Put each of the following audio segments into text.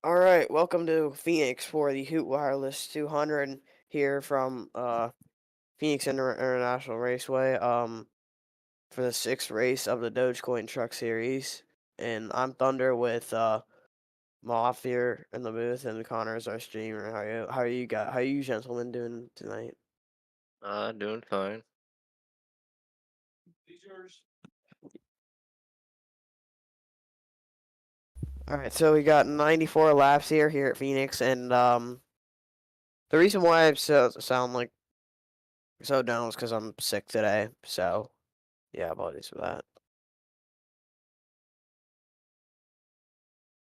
All right, welcome to Phoenix for the Hoot Wireless 200 here from Phoenix International Raceway for the sixth race of the Dogecoin Truck Series, and I'm Thunder with Moth here in the booth, and Connor is our streamer. How are you gentlemen doing tonight? Doing fine. All right, so we got 94 laps here at Phoenix, and the reason why I sound like so down is because I'm sick today. So yeah, apologies for that.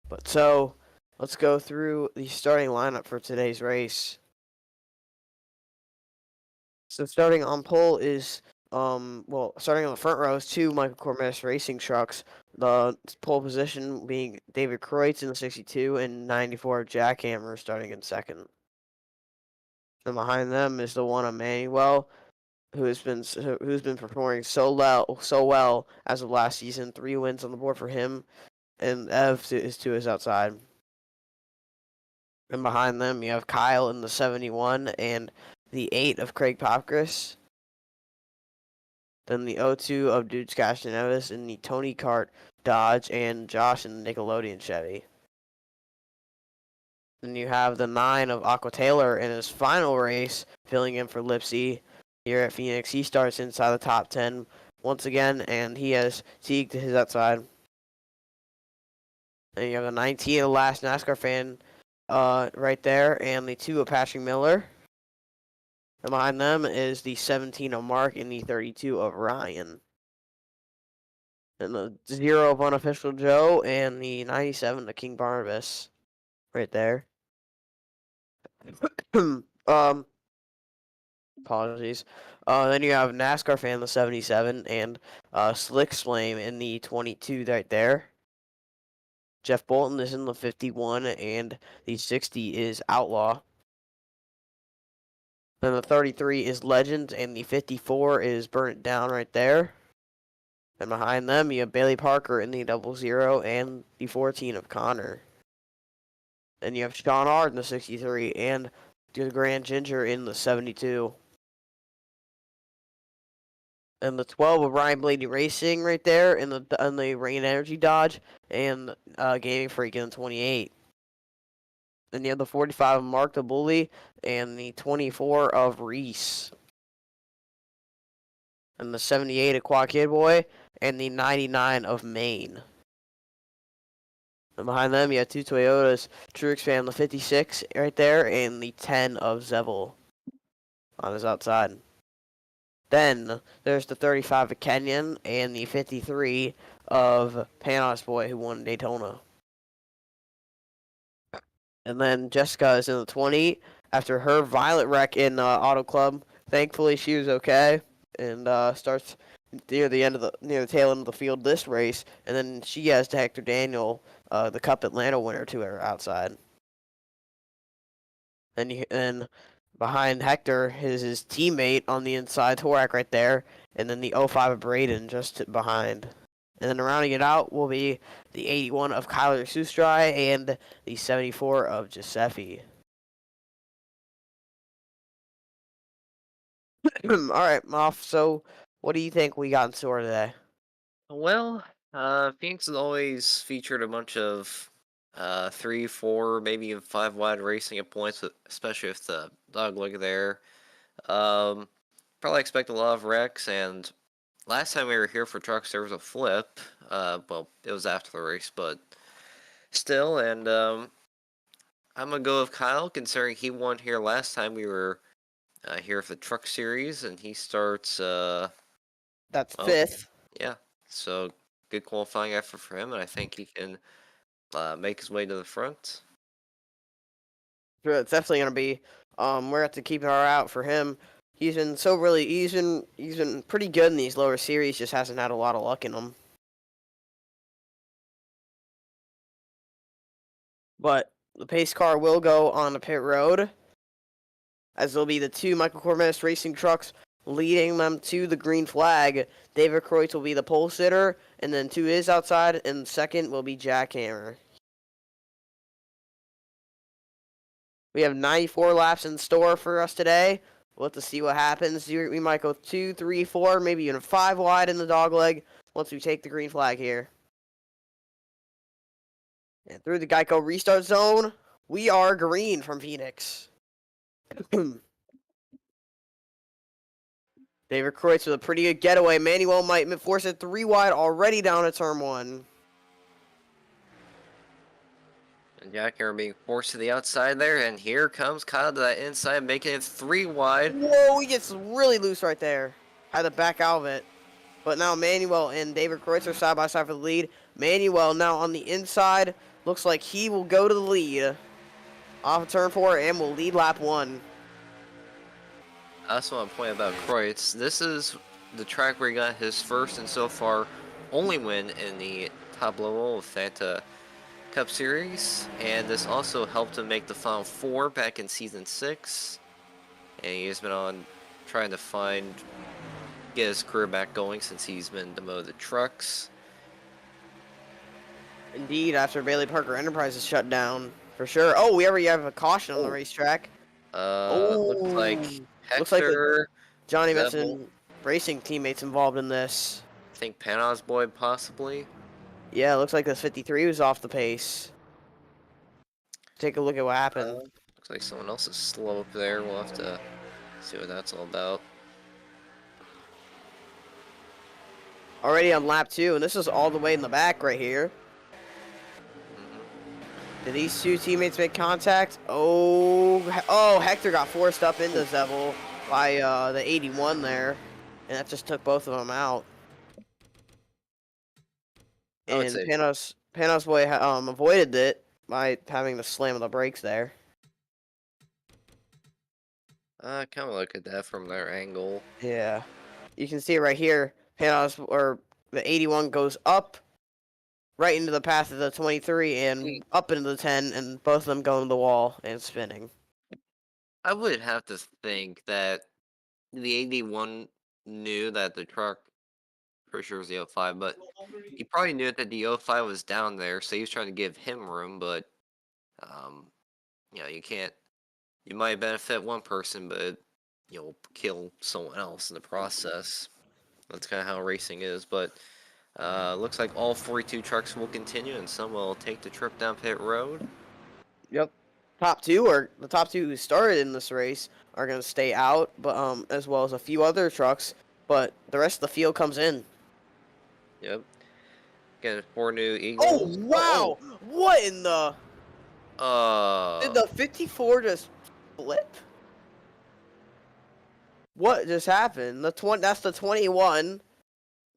But so let's go through the starting lineup for today's race. So starting on pole is starting on the front row is two Michael Corminas racing trucks. The pole position being David Kreutz in the 62 and 94 Jackhammer starting in second. And behind them is the one Emmanuel, who's been performing so well as of last season. 3 wins on the board for him, and Ev is to his outside. And behind them, you have Kyle in the 71 and the 8 of Craig Popkris. Then the 02 of Dudes Castanevis and the Tony Kart Dodge, and Josh in the Nickelodeon Chevy. Then you have the 9 of Aqua Taylor in his final race, filling in for Lipsy here at Phoenix. He starts inside the top 10 once again, and he has Teague to his outside. And you have the 19 of Last NASCAR Fan right there, and the 2 of Patrick Miller. And behind them is the 17 of Mark and the 32 of Ryan. And the 0 of Unofficial Joe and the 97 of King Barnabas right there. Apologies. Then you have NASCAR Fan, the 77, and Slick Flame in the 22 right there. Jeff Bolton is in the 51, and the 60 is Outlaw. Then the 33 is Legend, and the 54 is Burn It Down right there. And behind them, you have Bailey Parker in the 00 and the 14 of Connor. Then you have Sean Ard in the 63 and the Grand Ginger in the 72. And the 12 of Ryan Blaney Racing right there in the Rain Energy Dodge, and Gaming Freak in the 28. Then you have the 45 of Mark the Bully and the 24 of Reese. And the 78 of Quad Kid Boy and the 99 of Maine. And behind them, you have 2 Toyotas, Truex Fan, the 56 right there, and the 10 of Zevel on his outside. Then there's the 35 of Kenyon and the 53 of Panos Boy, who won Daytona. And then Jessica is in the 20 after her violent wreck in Auto Club. Thankfully, she was okay, and starts near the tail end of the field this race. And then she has to Hector Daniel, the Cup Atlanta winner, to her outside. And behind Hector is his teammate on the inside, Torak right there, and then the 05 of Braden just behind. And then rounding it out will be the 81 of Kyler Sustrai and the 74 of Giuseppe. All right, Moff, so what do you think we got in store today? Well, Phoenix has always featured a bunch of 3, 4, maybe even 5 wide racing at points, especially with the dog leg there. Probably expect a lot of wrecks, and last time we were here for trucks, there was a flip. Well, it was after the race, but still, and I'm gonna go with Kyle, considering he won here last time we were here for the truck series, and he starts. That's Well, fifth. yeah, so good qualifying effort for him, and I think he can make his way to the front. It's definitely gonna be. We're gonna have to keep our eye out for him. He's been he's been pretty good in these lower series. Just hasn't had a lot of luck in them. But the pace car will go on the pit road, as there'll be the 2 Michael Corminas racing trucks leading them to the green flag. David Kreutz will be the pole sitter, and then to his outside, and second will be Jack Hammer. We have 94 laps in store for us today. We'll have to see what happens. We might go 2, 3, 4, maybe even 5 wide in the dogleg once we take the green flag here. And through the Geico restart zone, we are green from Phoenix. David Kreutz with a pretty good getaway. Manuel might force it 3 wide already down at turn 1. And Jack Hammer being forced to the outside there, and here comes Kyle to that inside, making it 3 wide. Whoa, he gets really loose right there. Had to back out of it. But now Manuel and David Kreutz are side by side for the lead. Manuel now on the inside. Looks like he will go to the lead off of turn 4 and will lead lap 1. I also want to point about Kreutz. This is the track where he got his first and so far only win in the top level of Fanta Cup Series, and this also helped him make the Final Four back in Season 6. And he's been on trying to get his career back going since he's been demoted to trucks. Indeed, after Bailey Parker Enterprises shut down, for sure. Oh, we already have a caution on the racetrack. Looks like Hector, looks like the Johnny Zebel, Benson Racing teammates involved in this. I think Panaz Boy possibly. Yeah, looks like this 53 was off the pace. Take a look at what happened. Looks like someone else is slow up there. We'll have to see what that's all about. Already on lap 2, and this is all the way in the back right here. Did these two teammates make contact? Oh, Hector got forced up into Zebel by the 81 there, and that just took both of them out. And Panos Boy avoided it by having the slam of the brakes there. I kind of look at that from their angle. Yeah, you can see it right here. The 81 goes up right into the path of the 23 and up into the 10, and both of them go into the wall and spinning. I would have to think that the 81 knew that the truck, pretty sure it was the 05, but he probably knew that the 05 was down there, so he was trying to give him room, but, you might benefit one person, but you'll kill someone else in the process. That's kind of how racing is, but looks like all 42 trucks will continue, and some will take the trip down pit road. Yep. The top two who started in this race are going to stay out, but as well as a few other trucks, but the rest of the field comes in. Yep. Again, 4 new Eagles. Oh, wow! Oh. What in the... Did the 54 just flip? What just happened? That's the 21.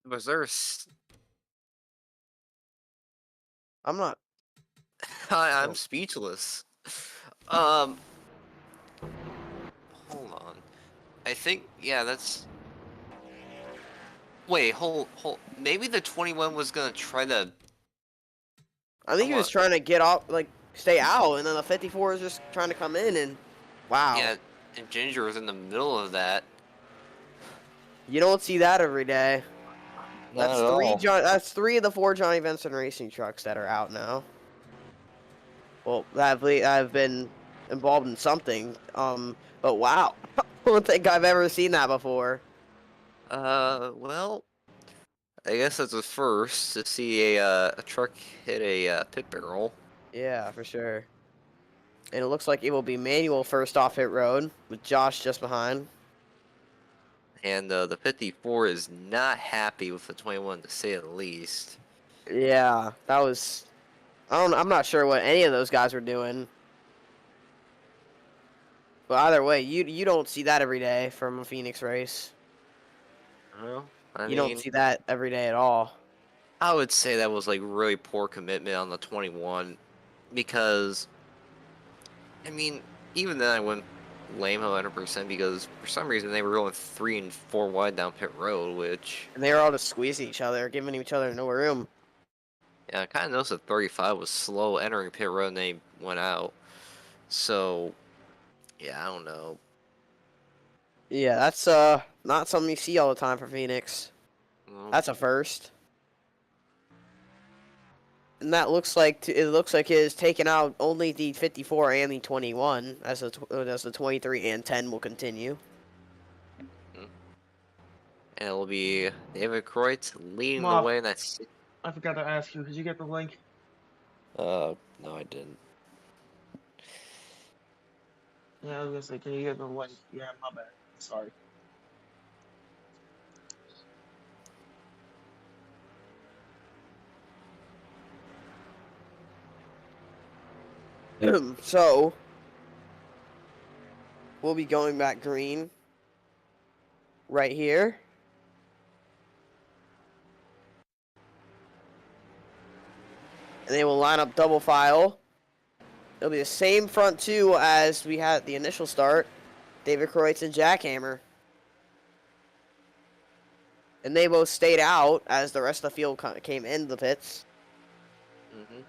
Was there I'm not... I'm speechless. Hold on. I think, yeah, that's... Wait, hold. Maybe the 21 was gonna try to... I think he was trying to get off, stay out, and then the 54 is just trying to come in, and... Wow. Yeah, and Ginger was in the middle of that. You don't see that every day. That's 3 of the 4 Johnny Benson Racing trucks that are out now. Well, that have been involved in something. But wow, I don't think I've ever seen that before. Well, I guess that's a first to see a truck hit a pit barrel. Yeah, for sure. And it looks like it will be Manuel first off pit road with Josh just behind. And the 54 is not happy with the 21, to say the least. Yeah, that was... I'm not sure what any of those guys were doing. But either way, you don't see that every day from a Phoenix race. Well, you don't see that every day at all. I would say that was like really poor commitment on the 21, because I mean, even then I wouldn't blame him 100% because for some reason they were going 3 and 4 wide down pit road, which... And they were all just squeezing each other, giving each other no room. Yeah, I kind of noticed that 35 was slow entering pit road and they went out. So, yeah, I don't know. Yeah, that's not something you see all the time for Phoenix. Well, That's a first. And that looks like it looks like it is taken out only the 54 and the 21 as the 23 and 10 will continue. and it'll be David Kreutz leading the Moff, way in that. I forgot to ask you. Did you get the link? No, I didn't. Yeah, I was gonna say, can you get the link? Yeah, my bad. Sorry. So we'll be going back green right here. And they will line up double file. It'll be the same front two as we had at the initial start. David Kreutz and Jackhammer. And they both stayed out as the rest of the field came into the pits. Mm-hmm.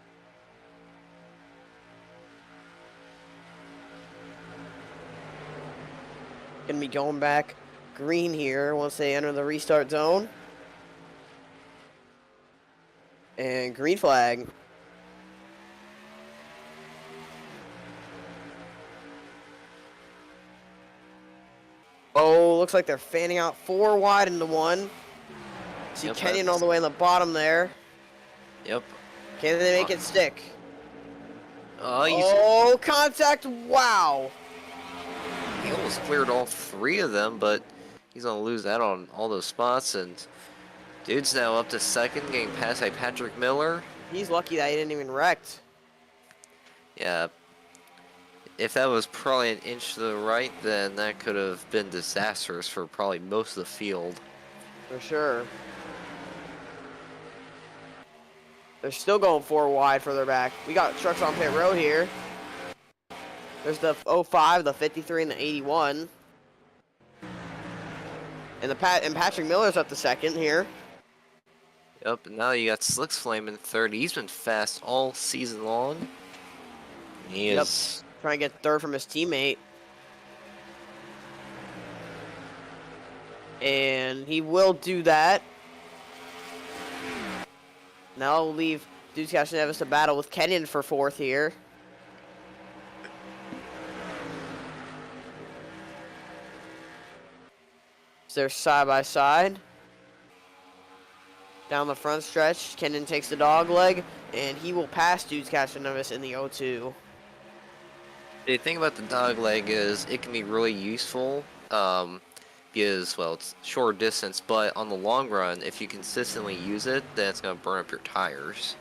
Gonna be going back green here once they enter the restart zone. And green flag. Oh, looks like they're fanning out 4 wide into 1. See Yep, Kenyon all the way in the bottom there. Yep. Can they make it stick? Oh, Oh, contact! Wow! he almost cleared all 3 of them, but he's gonna lose out on all those spots. And dude's now up to second, getting passed by Patrick Miller. He's lucky that he didn't even wreck. Yeah. If that was probably an inch to the right, then that could have been disastrous for probably most of the field. For sure. They're still going 4 wide further back. We got trucks on pit road here. There's the 05, the 53, and the 81. And Patrick Miller's up to second here. Yep, and now you got Slicks Flame in third. He's been fast all season long. He is trying to get third from his teammate. And he will do that. Now I'll leave Dudes Cash Nevis to battle with Kenyon for fourth here. So they're side by side. Down the front stretch, Kenyon takes the dog leg, and he will pass Dudes Cash Nevis in the 0-2. The thing about the dog leg is it can be really useful because, well, it's short distance, but on the long run, if you consistently use it, then it's going to burn up your tires.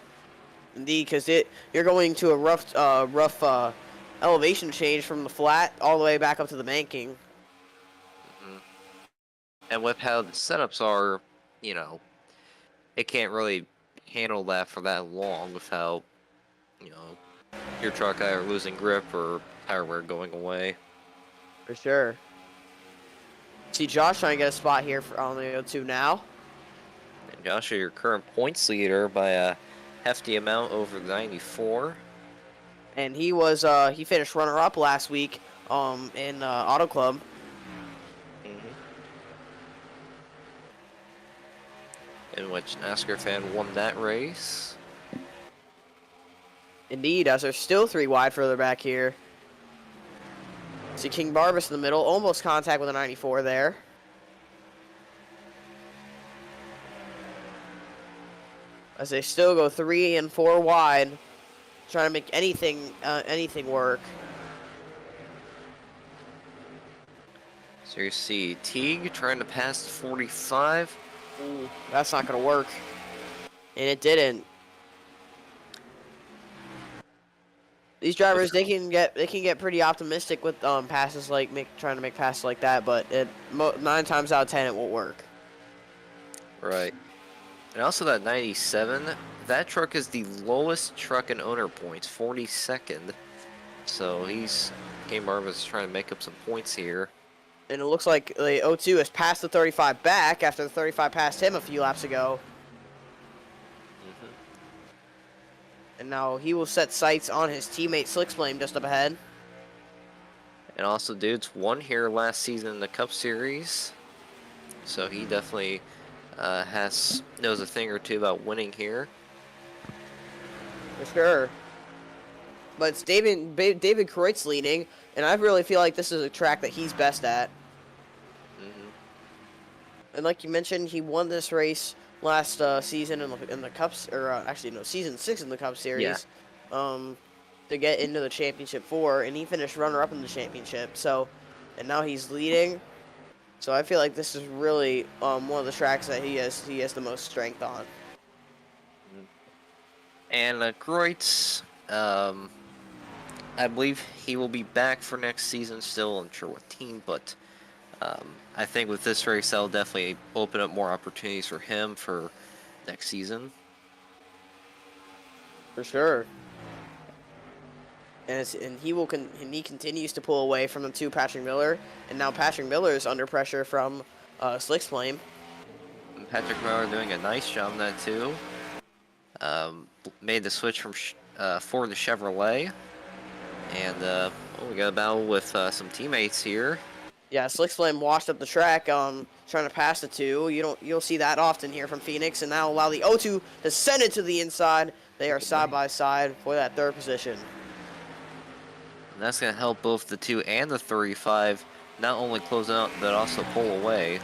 Indeed, because you're going to a rough elevation change from the flat all the way back up to the banking. Mm-hmm. And with how the setups are, you know, it can't really handle that for that long without, you know, your truck either losing grip or tire wear going away. For sure. See Josh trying to get a spot here on the 0-2 now. And Josh, your current points leader by a hefty amount over 94. And he was he finished runner-up last week in Auto Club. In which NASCAR fan won that race. Indeed, as there's still 3 wide further back here. See King Barbas in the middle, almost contact with a 94 there. As they still go 3 and 4 wide, trying to make anything work. So you see Teague trying to pass 45. Ooh, that's not gonna work, and it didn't. These drivers, they can get pretty optimistic with passes like trying to make passes like that, but 9 times out of 10 it won't work. Right. And also that 97, that truck is the lowest truck in owner points, 42nd. So Game Barbas is trying to make up some points here. And it looks like the 0-2 has passed the 35 back after the 35 passed him a few laps ago. Mm-hmm. And now he will set sights on his teammate Slick Flame just up ahead. And also, dude's won here last season in the Cup Series. So he definitely knows a thing or two about winning here. For sure. But it's David Kreutz leading, and I really feel like this is a track that he's best at. And like you mentioned, he won this race last season in the Cups, or actually no, season 6 in the Cup Series, to get into the Championship 4, and he finished runner-up in the Championship. So, and now he's leading. So I feel like this is really one of the tracks that he has the most strength on. And Kreutz, I believe he will be back for next season. Still unsure what team, but I think with this race, that'll definitely open up more opportunities for him for next season. For sure. And he continues to pull away from the two Patrick Miller, and now Patrick Miller is under pressure from Slick's Flame. Patrick Miller doing a nice job on that too. Made the switch from Ford to Chevrolet, and we got a battle with some teammates here. Yeah, Slick's Flame washed up the track, trying to pass the two. You'll see that often here from Phoenix, and now allow the O2 to send it to the inside. They are side by side for that third position. And that's going to help both the 2 and the 35 not only close out, but also pull away.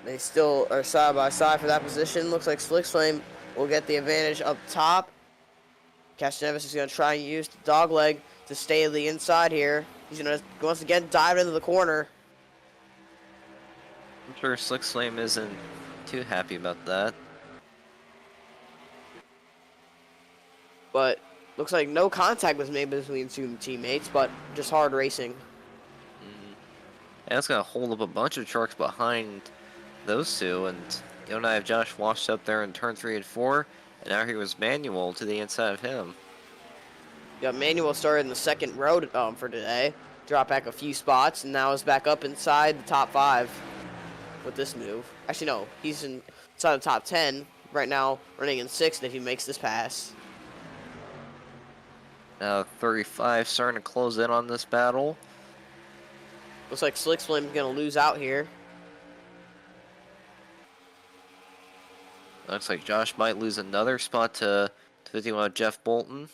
They still are side by side for that position. Looks like Slick's Flame will get the advantage up top. Castroneves is going to try and use the dog leg to stay to the inside here. He's going to once again dive into the corner. I'm sure Slick's Flame isn't too happy about that. But looks like no contact was made between two teammates, but just hard racing. And it's going to hold up a bunch of trucks behind those two, and you and I have Josh washed up there in turn 3 and 4, and now here was Manuel to the inside of him. Yeah, Manuel started in the second row for today, dropped back a few spots, and now is back up inside the top 5 with this move. Actually, no, he's inside the top 10 right now, running in 6th if he makes this pass. Now 35 starting to close in on this battle. Looks like Slick's Flame's going to lose out here. Looks like Josh might lose another spot to 51 with Jeff Bolton.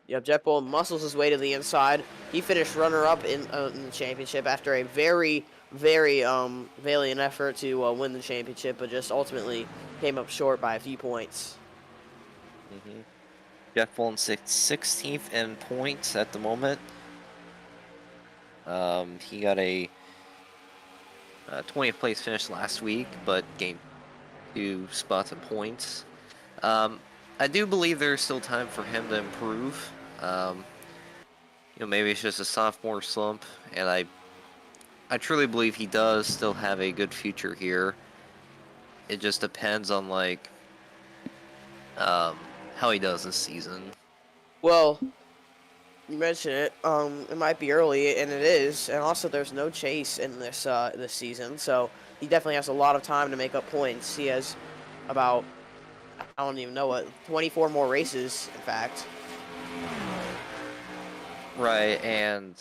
Yep, Jeff Bolton muscles his way to the inside. He finished runner-up in the championship after a very, very valiant effort to win the championship, but just ultimately came up short by a few points. Jeff Bolton 16th in points at the moment. He got a 20th place finish last week, but gained 2 spots in points. I do believe there's still time for him to improve. Maybe it's just a sophomore slump, and I truly believe he does still have a good future here. It just depends on how he does this season. Well, you mentioned it. It might be early, and it is. And also, there's no chase in this season, so he definitely has a lot of time to make up points. He has about, I don't even know what, 24 more races, in fact. Right, and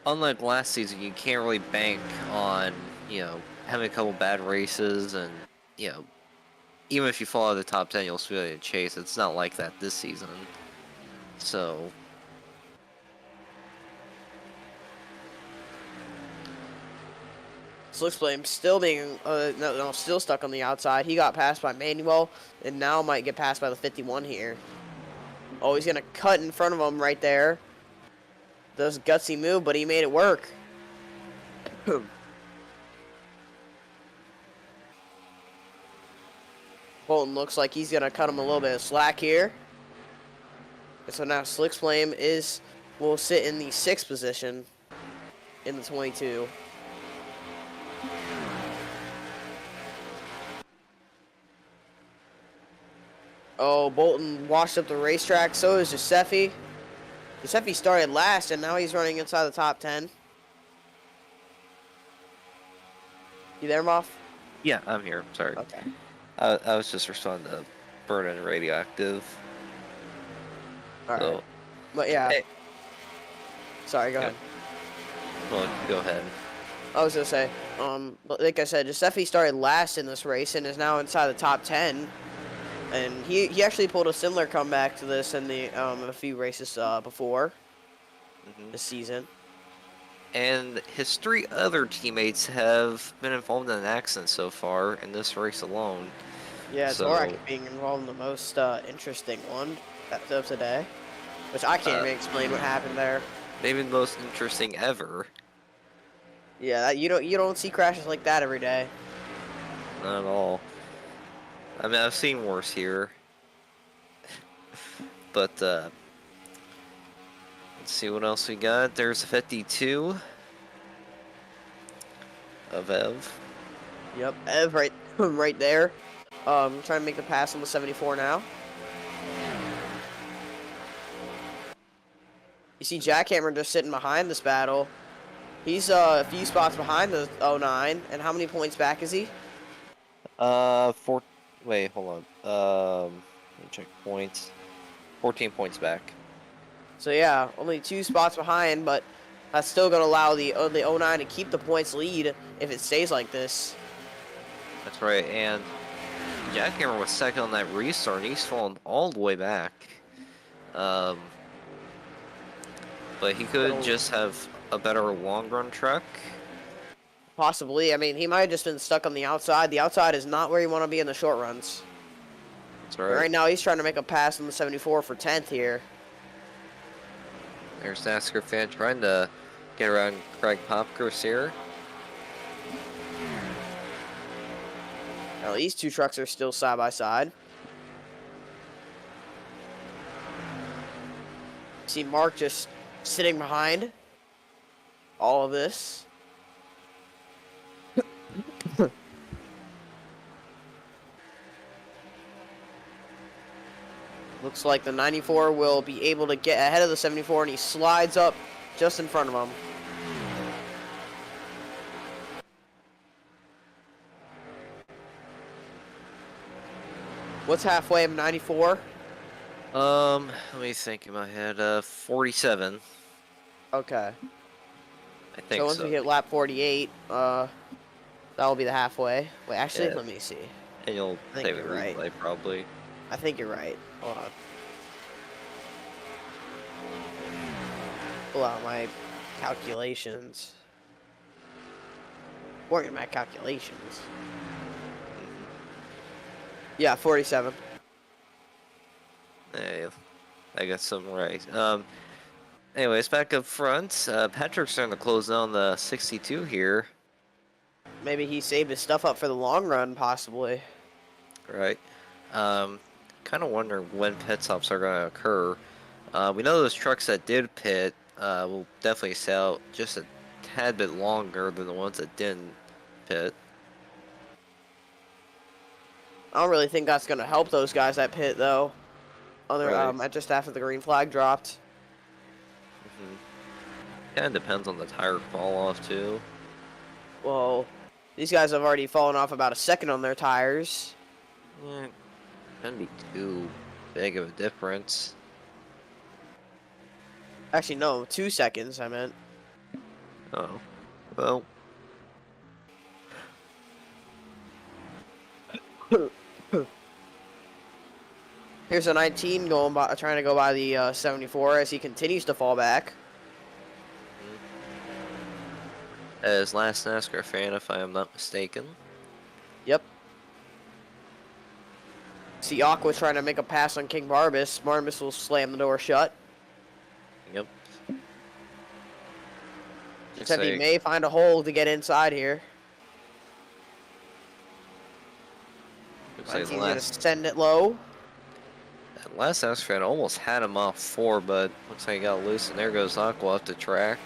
unlike last season, you can't really bank on having a couple bad races, and even if you fall out of the top 10, you'll still be able to chase. It's not like that this season. So Slick's Flame still being still stuck on the outside. He got passed by Manuel, and now might get passed by the 51 here. Oh, he's gonna cut in front of him right there. Does a gutsy move, but he made it work. Bolton looks like he's gonna cut him a little bit of slack here. And so now Slick's Flame will sit in the 6th position in the 22. Oh, Bolton washed up the racetrack. So is Giuseppe. Giuseppe started last, and now he's running inside the top 10. You there, Moff? yeah, I'm here. Sorry. Okay. I was just responding to Burn and Radioactive. All right. So, But yeah. hey, Sorry, go yeah, ahead. well, go ahead. I was gonna say, like I said, Giuseppe started last in this race and is now inside the top 10. And he actually pulled a similar comeback to this in the a few races before Hmm. this season. And his three other teammates have been involved in an accident so far in this race alone. Yeah, Torak So being involved in the most interesting one of today, which I can't uh, even explain what happened there. maybe the most interesting ever. Yeah, you don't see crashes like that every day. Not at all. I mean, I've seen worse here. But let's see what else we got. There's a 52 of Ev. Yep, Ev right right there. Trying to make the pass on the 74 now. You see Jackhammer just sitting behind this battle. He's a few spots behind the 09. And how many points back is he? Four. Wait, hold on. Let me check points. 14 points back. So yeah, only 2 spots behind, but that's still going to allow the 09 to keep the points lead if it stays like this. That's right. And Jackhammer was second on that restart. And he's fallen all the way back. But he could just have a better long run truck. Possibly. I mean, he might have just been stuck on the outside. The outside is not where you want to be in the short runs. That's Right. right. Now he's trying to make a pass on the 74 for 10th here. There's NASCAR fan trying to get around Craig Popkers here. Now these 2 trucks are still side by side. See Mark just sitting behind all of this. Looks like the 94 will be able to get ahead of the 74, and he slides up just in front of him. What's halfway of 94? Let me think in my head. 47. Okay. I think So once so. we hit lap 48, that'll be the halfway. Wait, actually, Yeah. let me see. And you'll I think save a you're right. replay probably. I think you're right. Hold on. Pull out my calculations. Working my calculations. Yeah, 47. Hey, I got something right. Anyways, back up front. Patrick's starting to close down the 62 here. Maybe he saved his stuff up for the long run, possibly. Right. Kind of wonder when pit stops are going to occur. We know those trucks that did pit will definitely stay out just a tad bit longer than the ones that didn't pit. I don't really think that's going to help those guys that pit, though. Right. Just after the green flag dropped. Kind of depends on the tire fall off too. Well, these guys have already fallen off about a second on their tires. Yeah, shouldn't be too big of a difference. Actually, no, 2 seconds, I meant. Oh, well. Here's a 19 trying to go by the 74 as he continues to fall back. As last NASCAR fan, if I am not mistaken. Yep. See Aqua trying to make a pass on King Barbas. Barbas will slam the door shut. Yep. Except he may find a hole to get inside here. Looks like He's going to send it low. last NASCAR fan almost had him off 4, but looks like he got loose, and there goes Aqua off the track.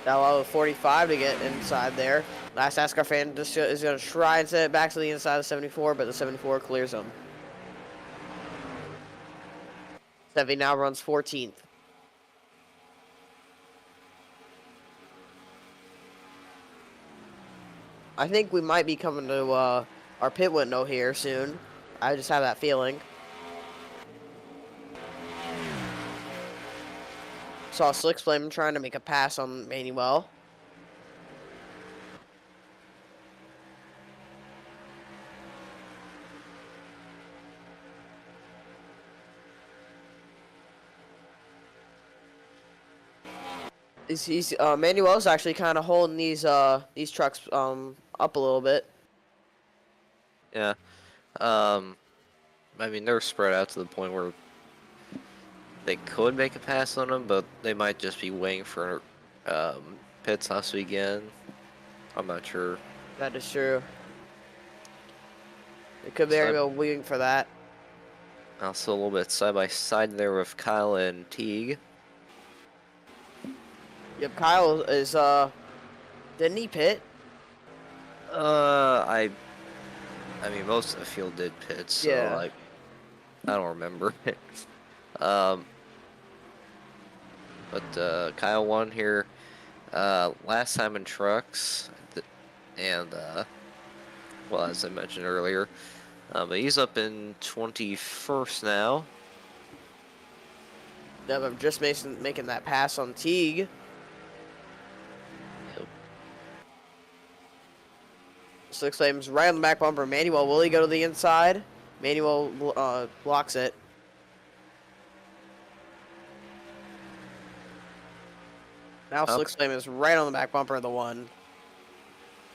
That allow 45 to get inside there. Last NASCAR fan just is going to try and send it back to the inside of 74, but the 74 clears him. Sevy now runs 14th. I think we might be coming to our pit window here soon. I just have that feeling. Saw Slick Flame trying to make a pass on Manuel. Manuel's actually kind of holding these trucks up a little bit. Yeah. I mean, they're spread out to the point where they could make a pass on them, but they might just be waiting for pit stops to begin. I'm not sure. That is true. It could very well waiting for that. Also a little bit side by side there with Kyle and Teague. Yep, Kyle is didn't he pit? I mean most of the field did pit, so Yeah. I don't remember. But Kyle won here last time in trucks, and well, as I mentioned earlier, but he's up in 21st now. Yep, I'm just making that pass on Teague. Yep. Slick Flame's right on the back bumper. Manuel, will he go to the inside? Manuel blocks it. Now Slick Flame is right on the back bumper of the one.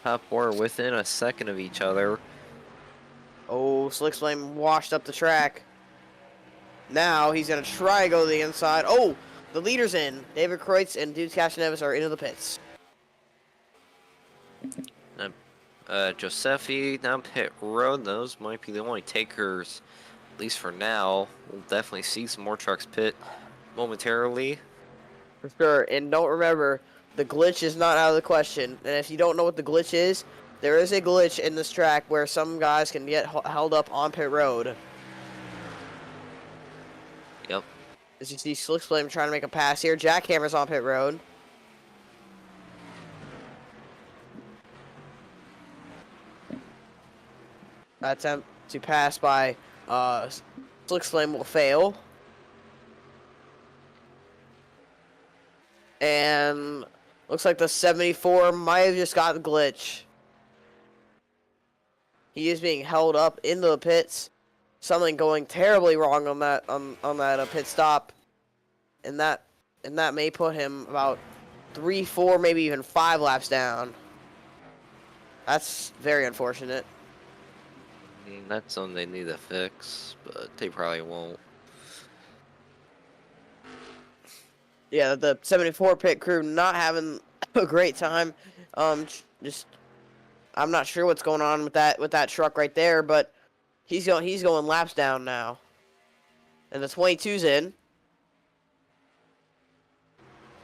Top four within a second of each other. Oh, Slick Flame washed up the track. Now he's going to try to go to the inside. Oh, the leader's in. David Kreutz and DTS Nevis are into the pits. Giuseppe down pit road. Those might be the only takers, at least for now. We'll definitely see some more trucks pit momentarily. For sure. And don't remember, the glitch is not out of the question. And if you don't know what the glitch is, there is a glitch in this track where some guys can get held up on pit road. Yep. As you see Slick Flame trying to make a pass here. Jackhammer's on pit road. Attempt to pass by Slick Flame will fail. And looks like the 74 might have just got the glitch. He is being held up into the pits. Something going terribly wrong on that pit stop. And that may put him about 3, 4, maybe even 5 laps down. That's very unfortunate. That's something they need to fix, but they probably won't. Yeah, the 74 pit crew not having a great time. Just I'm not sure what's going on with that truck right there, but he's going laps down now. And the 22's in.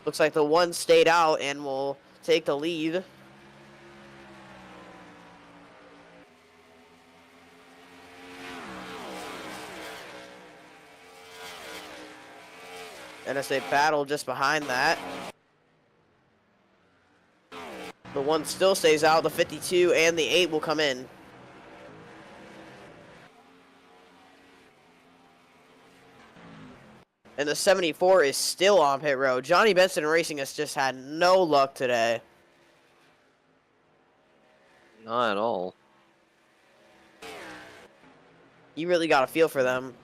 Looks like the one stayed out and will take the lead. And as they battle just behind that, the one still stays out. The 52 and the 8 will come in. And the 74 is still on pit road. Johnny Benson Racing has just had no luck today. Not at all. You really got a feel for them.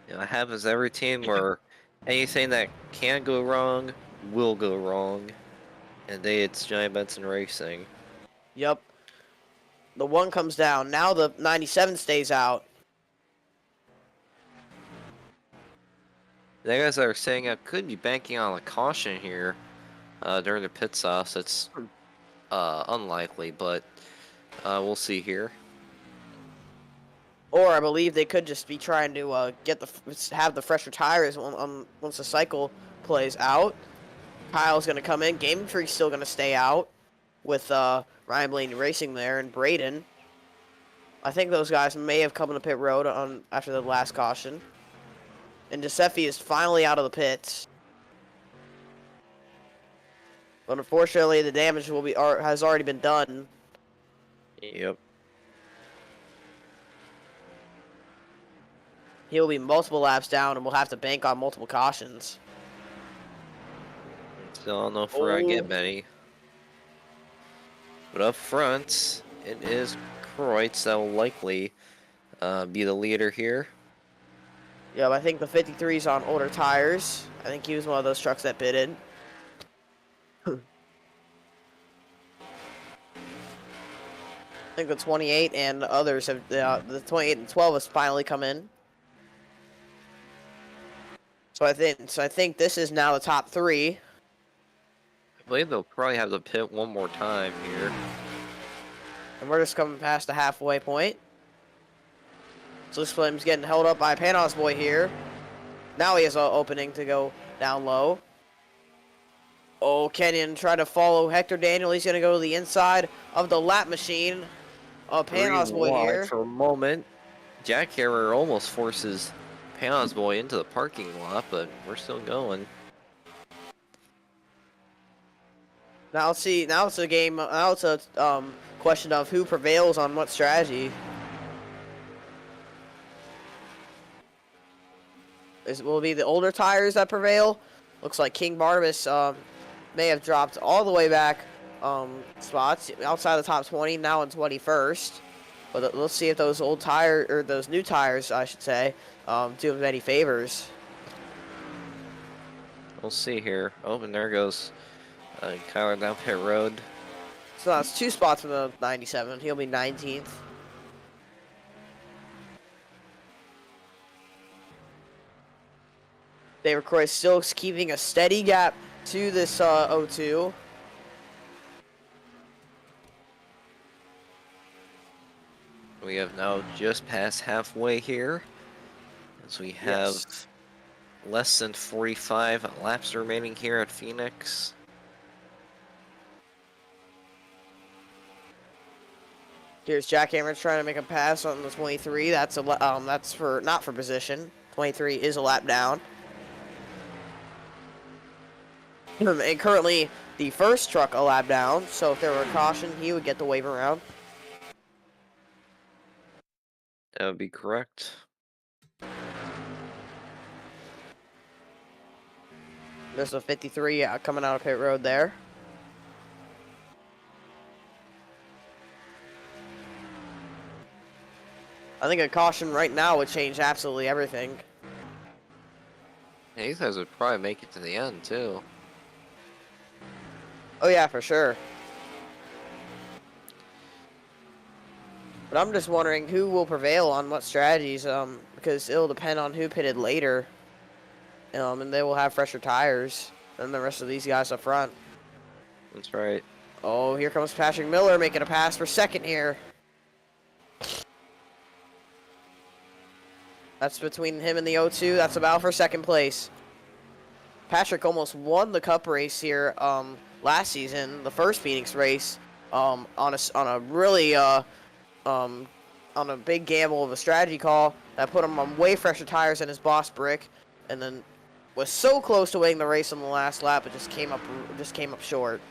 You know, it happens to every team where anything that can go wrong will go wrong. And today it's Johnny Benson Racing. Yep. The one comes down. Now the 97 stays out. The guys that are saying I could be banking on a caution here during the pit stops. It's unlikely, but we'll see here. Or I believe they could just be trying to have the fresher tires once the cycle plays out. Kyle's going to come in. Gaming Freak's still going to stay out with Ryan Blaney Racing there and Braden. I think those guys may have come to pit road after the last caution. And Giuseppe is finally out of the pits. But unfortunately, the damage has already been done. Yep. he'll be multiple laps down and we'll have to bank on multiple cautions. Still don't know if we're gonna get many. But up front, it is Kreutz that will likely be the leader here. Yeah, I think the 53's on older tires. I think he was one of those trucks that pitted. I think the 28 and the others have the 28 and 12 has finally come in. So I think this is now the top 3. I believe they'll probably have to pit one more time here. And we're just coming past the halfway point. So this flame's getting held up by Panos boy here. Now he has an opening to go down low. Oh, Kenyon tried to follow Hector Daniel. He's going to go to the inside of the lap machine. Panos boy here. For a moment, Jack Hammer almost forces Panos boy into the parking lot, but we're still going. Now let's see. Now it's a game. Now it's a question of who prevails on what strategy. Will it be the older tires that prevail? Looks like King Barnabas may have dropped all the way back spots outside the top 20, now in 21st. But let's see if those old tires, or those new tires, I should say, do him any favors. We'll see here. Oh, and there goes Kyler down pit road. So that's 2 spots from the 97. He'll be 19th. David Croy still keeping a steady gap to this 02. We have now just passed halfway here, as we have less than 45 laps remaining here at Phoenix. Here's Jack Hammer trying to make a pass on the 23. That's for not for position. 23 is a lap down. And currently the first truck a lap down, so if there were a caution, he would get the wave around. That would be correct. There's a 53 coming out of pit road there. I think a caution right now would change absolutely everything. Yeah, these guys would probably make it to the end, too. Oh yeah, for sure. But I'm just wondering who will prevail on what strategies, because it'll depend on who pitted later. And they will have fresher tires than the rest of these guys up front. That's right. Oh, here comes Patrick Miller making a pass for second here. That's between him and the 02. That's about for second place. Patrick almost won the Cup race here last season, the first Phoenix race, on a really on a big gamble of a strategy call that put him on way fresher tires than his boss Brick, and then was so close to winning the race on the last lap, but just came up short.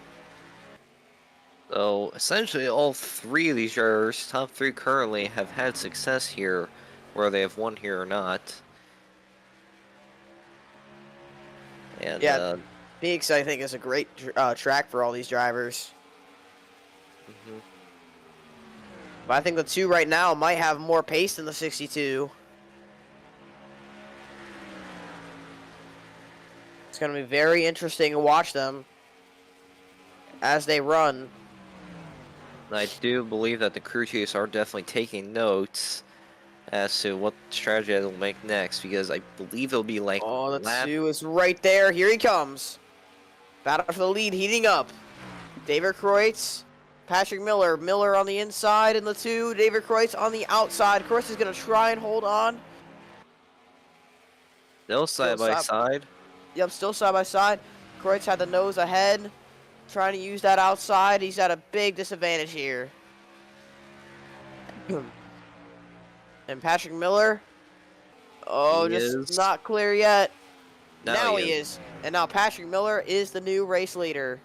So essentially, all 3 of these drivers, top 3 currently, have had success here, whether they have won here or not. And yeah, Phoenix I think is a great track for all these drivers. But I think the 2 right now might have more pace than the 62. It's going to be very interesting to watch them as they run. I do believe that the crew chiefs are definitely taking notes as to what strategy they'll make next, because I believe it'll be like... Oh, the 2 is right there. Here he comes. Battle for the lead heating up. David Kreutz, Patrick Miller. Miller on the inside in the 2. David Kreutz on the outside. Kreutz is going to try and hold on. Still side by side. Yep, still side by side. Kreutz had the nose ahead, trying to use that outside. He's at a big disadvantage here. And Patrick Miller, not clear yet. Now he is. And now Patrick Miller is the new race leader.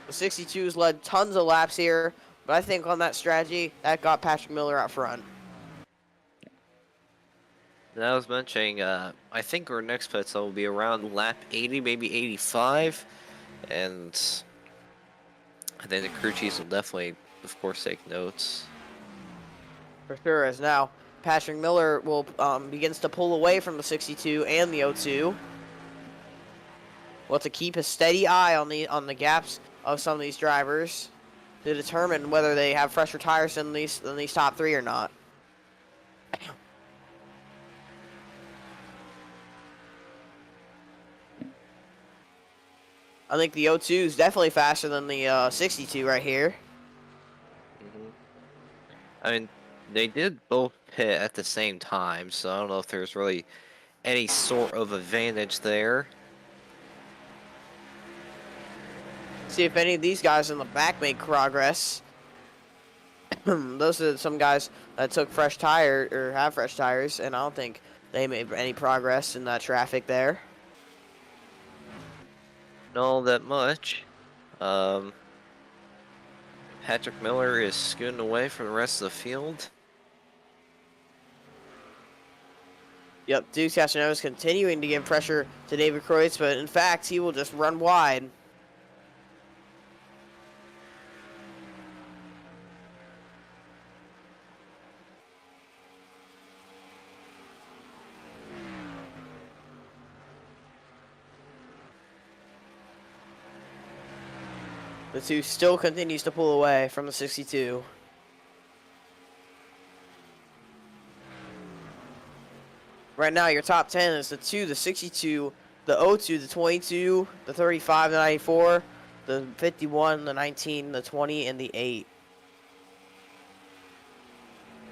The 62's led tons of laps here, But I think on that strategy, that got Patrick Miller out front. And I was mentioning, I think our next pit stop will be around lap 80, maybe 85. And I think the crew chiefs will definitely, of course, take notes. For sure, as now Patrick Miller will begins to pull away from the 62 and the 02. Well, to keep a steady eye on the gaps of some of these drivers to determine whether they have fresher tires than these top three or not. I think the 02 is definitely faster than the 62 right here. I mean, they did both pit at the same time, so I don't know if there's really any sort of advantage there. See if any of these guys in the back make progress. Those are some guys that took fresh tire or have fresh tires, and I don't think they made any progress in that traffic there. Not all that much. Patrick Miller is scooting away from the rest of the field. Yep, Deuce Castaneda is continuing to give pressure to David Kreutz, but in fact, he will just run wide. The 2 still continues to pull away from the 62. Right now, your top 10 is the 2, the 62, the 02, the 22, the 35, the 94, the 51, the 19, the 20, and the 8.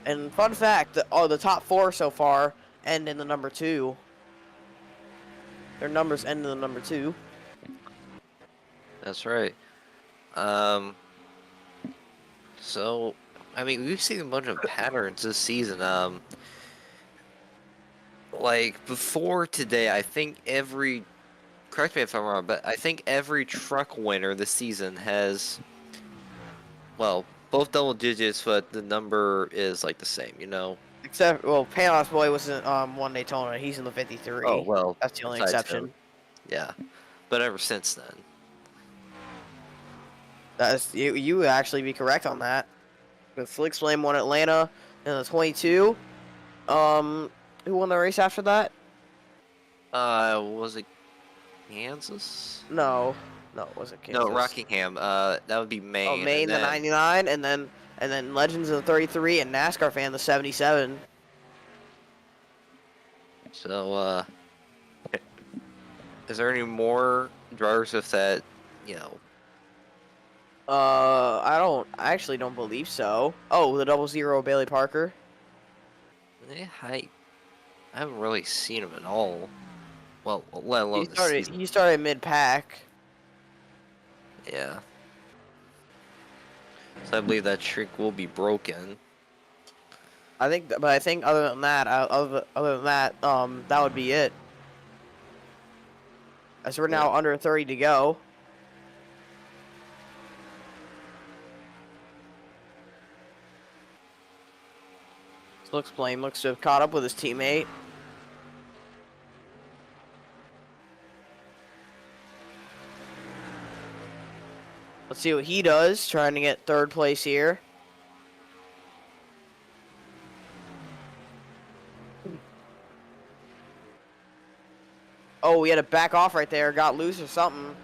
And fun fact, the top 4 so far end in the number 2. Their numbers end in the number 2. That's right. So, I mean, we've seen a bunch of patterns this season. Like, before today, I think correct me if I'm wrong, but I think every truck winner this season has, well, both double digits, but the number is, like, the same, you know? Except, well, Panos Boy was in one Daytona. He's in the 53. Oh, well. That's the only besides exception. him. Yeah. But ever since then. You would actually be correct on that. But Flick Flame won Atlanta in the 22. Who won the race after that? Was it Kansas? No, it wasn't Kansas. No, Rockingham. That would be Maine. Oh, Maine, the 99, and then Legends in the 33, and NASCAR Fan the 77. So, is there any more drivers with that, you know? I actually don't believe so. Oh, the 00 Bailey Parker. Yeah, I haven't really seen him at all. Well, let alone this season. He started mid-pack. Yeah. So I believe that streak will be broken. I think other than that, that would be it. As we're now under 30 to go. Looks to have caught up with his teammate. Let's see what he does, trying to get third place here. Oh, we had to back off right there. Got loose or something.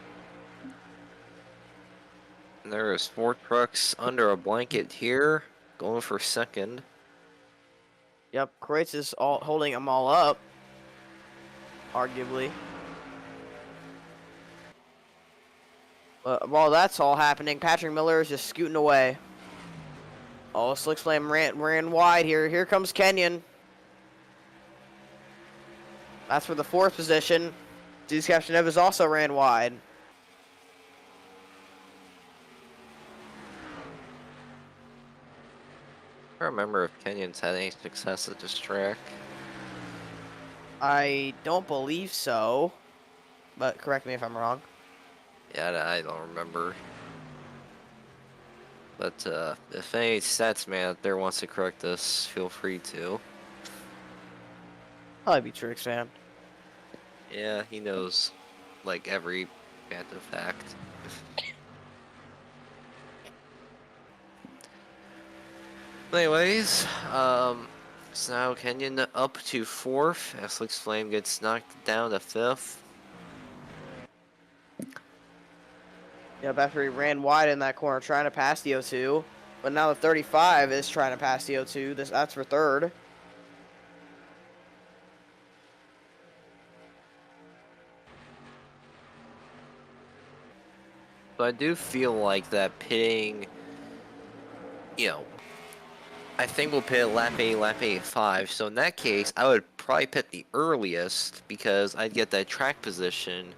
And there is 4 trucks under a blanket here, going for second. Yep, Kreutz is holding them all up, arguably. But while that's all happening, Patrick Miller is just scooting away. Oh, Slick Slam ran wide here. Here comes Kenyon. That's for the 4th position. Deuce Captain also ran wide. I don't remember if Kenyon's had any success at this track. I don't believe so, but correct me if I'm wrong. Yeah, I don't remember. But if any stats man out there wants to correct this, feel free to. Probably be Trix fan. Yeah, he knows like every phantom fact. Anyways, so now Kenyon up to 4th as Slick's Flame gets knocked down to 5th. Yep, after he ran wide in that corner trying to pass the O2. But now the 35 is trying to pass the O2. That's for 3rd. So I do feel like that pitting, you know, I think we'll pit lap 8, lap 85. So in that case, I would probably pit the earliest because I'd get that track position,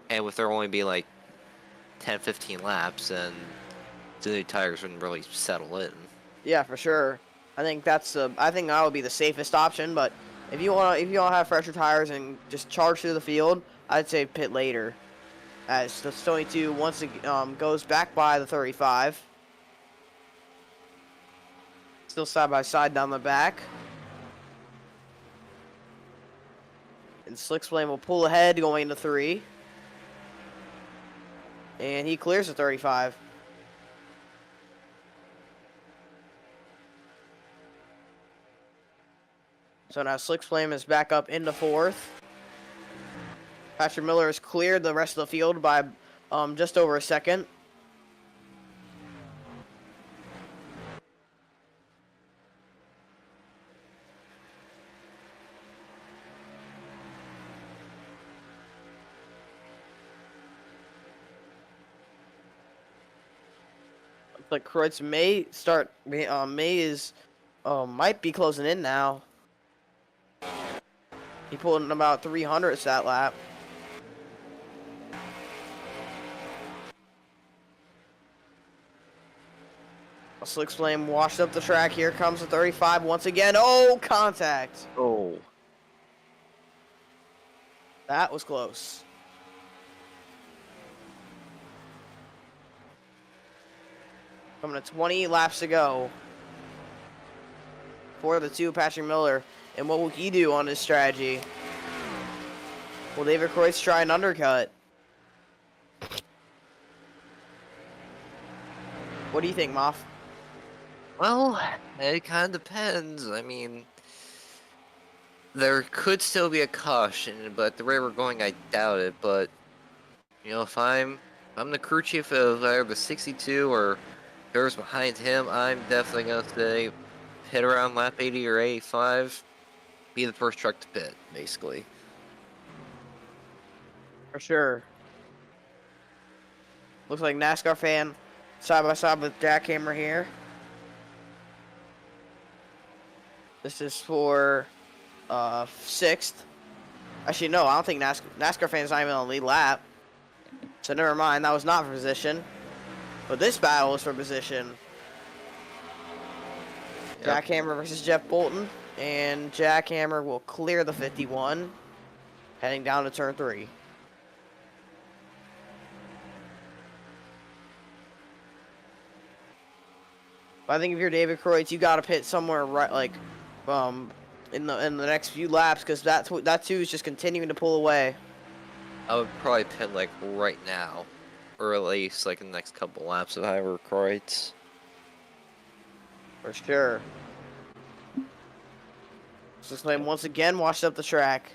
and with there only be like 10, 15 laps, and the new tires wouldn't really settle in. Yeah, for sure. I think I think that would be the safest option. But if you want to have fresher tires and just charge through the field, I'd say pit later. As the 22 once it goes back by the 35. Still side by side down the back. And Slick's Flame will pull ahead going into 3. And he clears the 35. So now Slick's Flame is back up into 4th. Patrick Miller has cleared the rest of the field by just over a second. But Kreutz may start. May is might be closing in now. He pulled in about 300 that lap. Slick's Flame washed up the track. Here comes the 35 once again. Oh, contact. Oh. That was close. Coming to 20 laps to go for the 2, Patrick Miller. And what will he do on his strategy? Will David Kreutz try an undercut? What do you think, Moff? Well, it kind of depends. I mean, there could still be a caution, but the way we're going, I doubt it. But you know, if I'm the crew chief of either the 62 or whoever's behind him, I'm definitely gonna say hit around lap 80 or 85, be the first truck to pit, basically. For sure. Looks like NASCAR fan side by side with Jackhammer here. This is for 6th. Actually, no, I don't think NASCAR fan's not even on the lead lap. So never mind, that was not for position. But this battle is for position. Yep. Jackhammer versus Jeff Bolton. And Jackhammer will clear the 51, heading down to turn 3. I think if you're David Kreutz, you got to pit somewhere right, like, in the next few laps, because that 2 is just continuing to pull away. I would probably pit like right now, or at least like in the next couple laps if I were Kreutz. For sure. Slick's Flame once again washed up the track.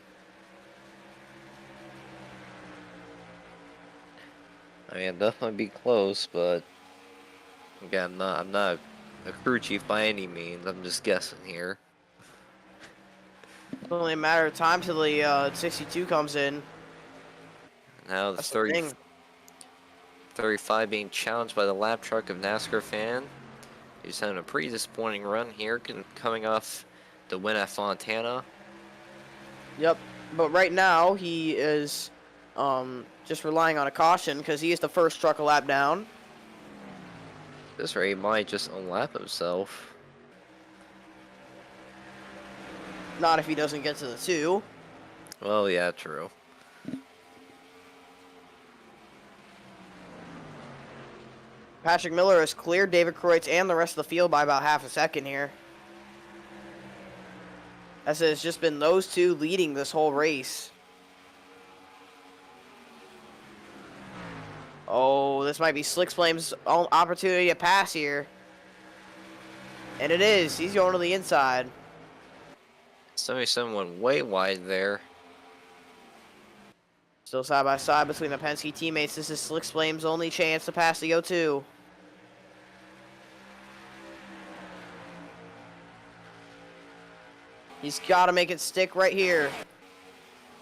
I mean, it'd definitely be close, but again, I'm not a crew chief by any means. I'm just guessing here. It's only a matter of time till the 62 comes in. Now the That's 30, thing. 35 being challenged by the lap truck of NASCAR fan. He's having a pretty disappointing run here, coming off the win at Fontana. Yep. But right now, he is just relying on a caution because he is the first truck a lap down. This rate might just unlap himself. Not if he doesn't get to the 2. Well, yeah, true. Patrick Miller has cleared David Kreutz and the rest of the field by about half a second here. As it's just been those two leading this whole race. Oh, this might be Slick Flame's opportunity to pass here. And it is. He's going to the inside. 77 went way wide there. Still side by side between the Penske teammates. This is Slick Flame's only chance to pass the O2. He's got to make it stick right here.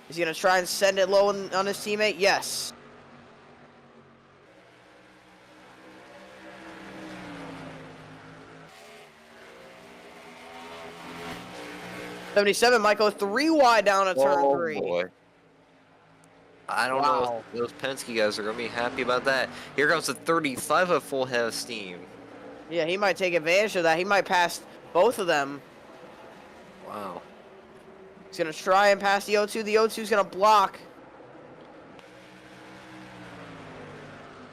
Is he going to try and send it low on his teammate? Yes. '77 might go 3 wide down a turn 3. Boy. I don't know if those Penske guys are going to be happy about that. Here comes the 35 at full head of steam. Yeah, he might take advantage of that. He might pass both of them. Wow. He's going to try and pass the O2. The O2 is going to block.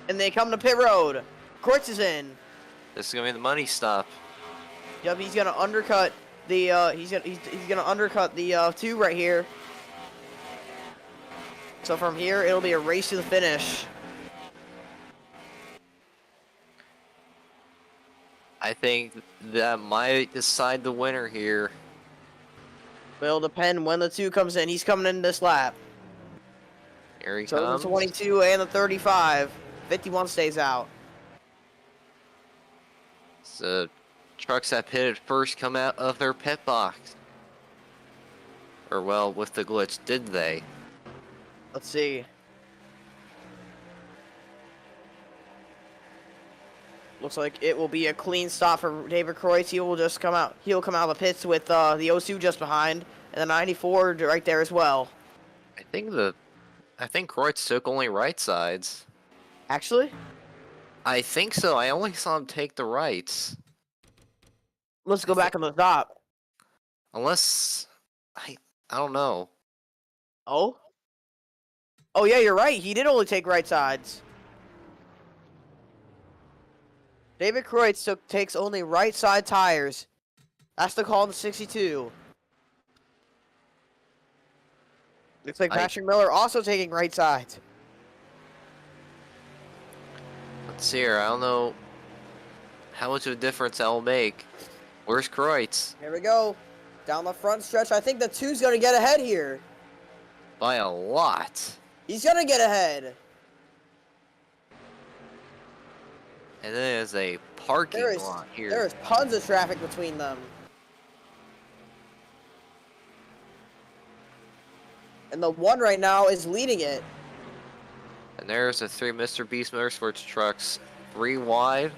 And they come to pit road. Kreutz is in. This is going to be the money stop. Yep, he's going to undercut the he's gonna undercut the 2 right here. So from here, it'll be a race to the finish. I think that might decide the winner here. It'll depend when the 2 comes in. He's coming in this lap. Here he So comes. the 22 and the 35. 51 stays out. So trucks that pitted first come out of their pit box. Or well, with the glitch, did they? Let's see. Looks like it will be a clean stop for David Kreutz. He will just come out. He'll come out of the pits with the O2 just behind, and the 94 right there as well. I think Kreutz took only right sides. Actually, I think so. I only saw him take the rights. let's go back on the stop. Unless I don't know. Oh. Oh yeah, you're right. He did only take right sides. David Kreutz takes only right side tires. That's the call in the 62. Looks like Patrick Miller also taking right sides. Let's see here. I don't know how much of a difference that will make. Where's Kreutz? Here we go. Down the front stretch. I think the 2's going to get ahead here. By a lot. He's going to get ahead. And then there's a parking lot here. There is tons of traffic between them. And the 1 right now is leading it. And there's the 3 Mr. Beast Motorsports trucks. 3 wide.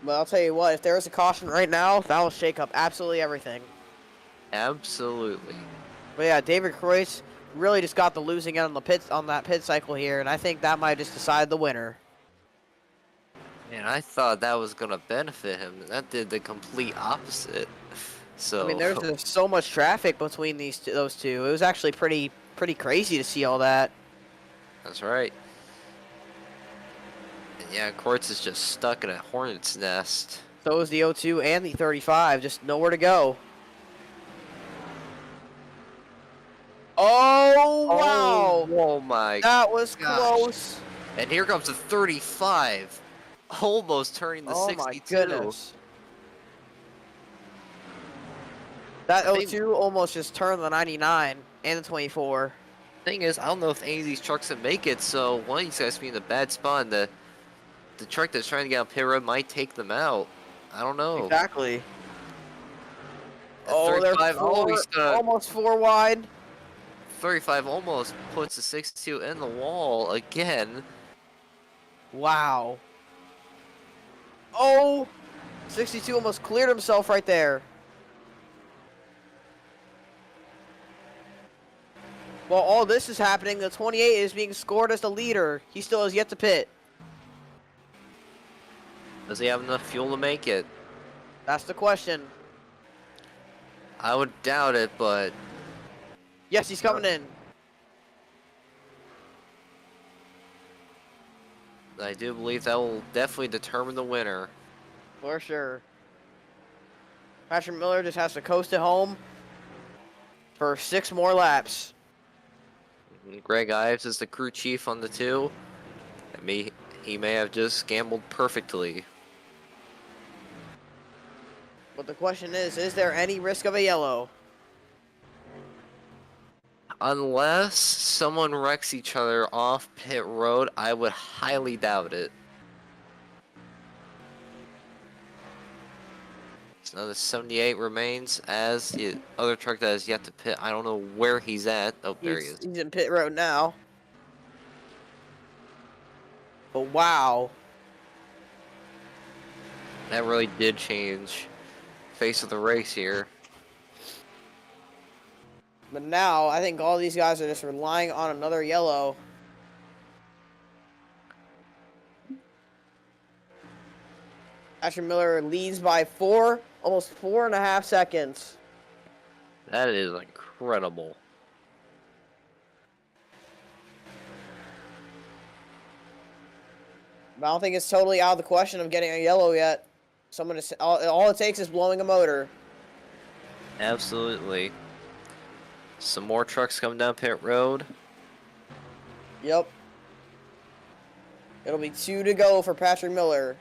Well, I'll tell you what, if there was a caution right now, that will shake up absolutely everything. Absolutely. But yeah, David Kreutz really just got the losing end on that pit cycle here, and I think that might just decide the winner. Man, I thought that was gonna benefit him. That did the complete opposite. So I mean, there's just so much traffic between those two. It was actually pretty crazy to see all that. That's right. And yeah, Kreutz is just stuck in a hornet's nest. So is the O2 and the 35, just nowhere to go. Oh, wow. Oh my. That was gosh. close. And here comes the 35. Almost turning the 62. My goodness. That O2 almost just turned the 99 and the 24. Thing is, I don't know if any of these trucks can make it, so one of these guys be in a bad spot, and the truck that's trying to get on pit road might take them out. I don't know. Exactly. Oh, they're almost 4 wide. 35 almost puts the 62 in the wall again. Wow. Oh, 62 almost cleared himself right there. While all this is happening, the 28 is being scored as the leader. He still has yet to pit. Does he have enough fuel to make it? That's the question. I would doubt it, but... Yes, he's coming in. I do believe that will definitely determine the winner. For sure. Patrick Miller just has to coast it home for 6 more laps. Greg Ives is the crew chief on the 2. He may have just gambled perfectly. But the question is there any risk of a yellow? Unless someone wrecks each other off pit road, I would highly doubt it. So now the 78 remains as the other truck that has yet to pit. I don't know where he's at. Oh, there he is. He's in pit road now. But wow. That really did change face of the race here. But now, I think all these guys are just relying on another yellow. Patrick Miller leads by almost 4.5 seconds. That is incredible. But I don't think it's totally out of the question of getting a yellow yet. All it takes is blowing a motor. Absolutely. Some more trucks coming down pit road. Yep. It'll be 2 to go for Patrick Miller.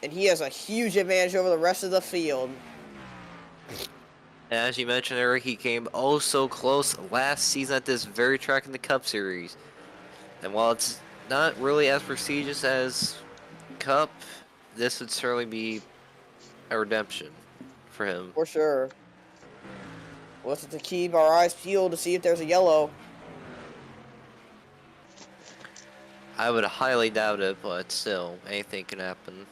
And he has a huge advantage over the rest of the field. As you mentioned, Eric, he came oh so close last season at this very track in the Cup Series. And while it's not really as prestigious as Cup, this would certainly be a redemption for him. For sure. Let's have to keep our eyes peeled to see if there's a yellow. I would highly doubt it, but still, anything can happen.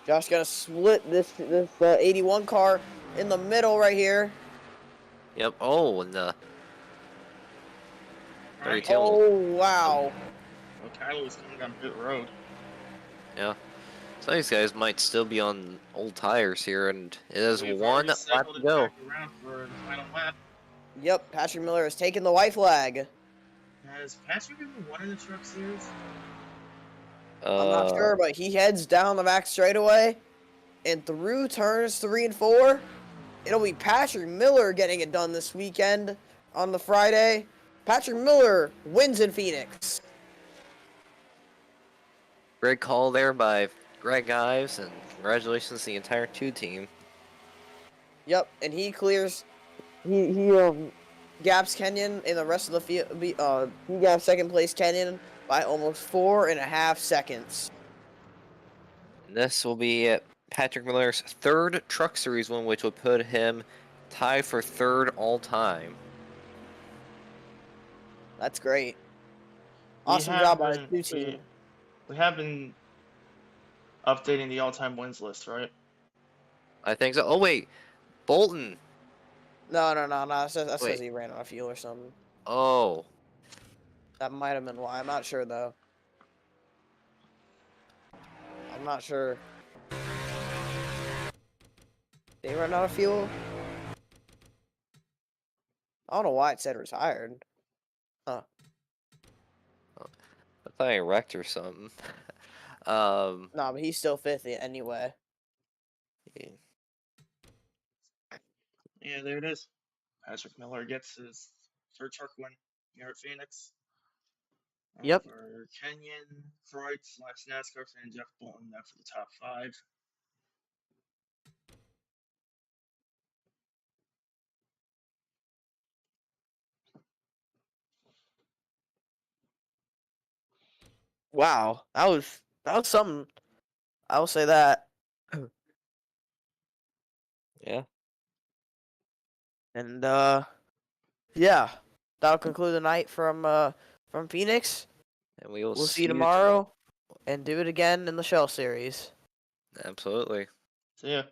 Josh gonna split this 81 car in the middle right here. Yep. Oh, and the Right. Oh, wow. Well, Kylo is coming down pit road. yeah. Some of these guys might still be on old tires here, and it is We've one already lap circled to it go. back around for the final lap. Yep, Patrick Miller has taken the white flag. Has Patrick ever won in the Truck Series? I'm not sure, but he heads down the back straightaway and through turns 3 and 4. It'll be Patrick Miller getting it done this weekend on the Friday. Patrick Miller wins in Phoenix. Great call there by Greg Ives, and congratulations to the entire 2 team. Yep, and he clears. He gaps Kenyon in the rest of the field. He gaps second place Kenyon by almost 4.5 seconds. And this will be Patrick Miller's 3rd Truck Series win, which will put him tied for 3rd all time. That's great. Awesome job by the 2 team. We have been updating the all-time wins list, right? I think so. Oh wait, Bolton. No. That says Wait. he ran out of fuel or something. Oh, That might have been why. I'm not sure though. I'm not sure. Did he run out of fuel? I don't know why it said retired. Huh. I thought he wrecked or something. No, but he's still 5th anyway. Yeah. Yeah, there it is. Patrick Miller gets his 3rd truck win here at Phoenix. Yep. For Kenyon, Freud / NASCAR fan Jeff Bolton, that's for the top 5. Wow, that was something. I will say that. Yeah. And yeah, that'll conclude the night from Phoenix. And we will We'll see you tomorrow and do it again in the Shell Series. Absolutely. See ya.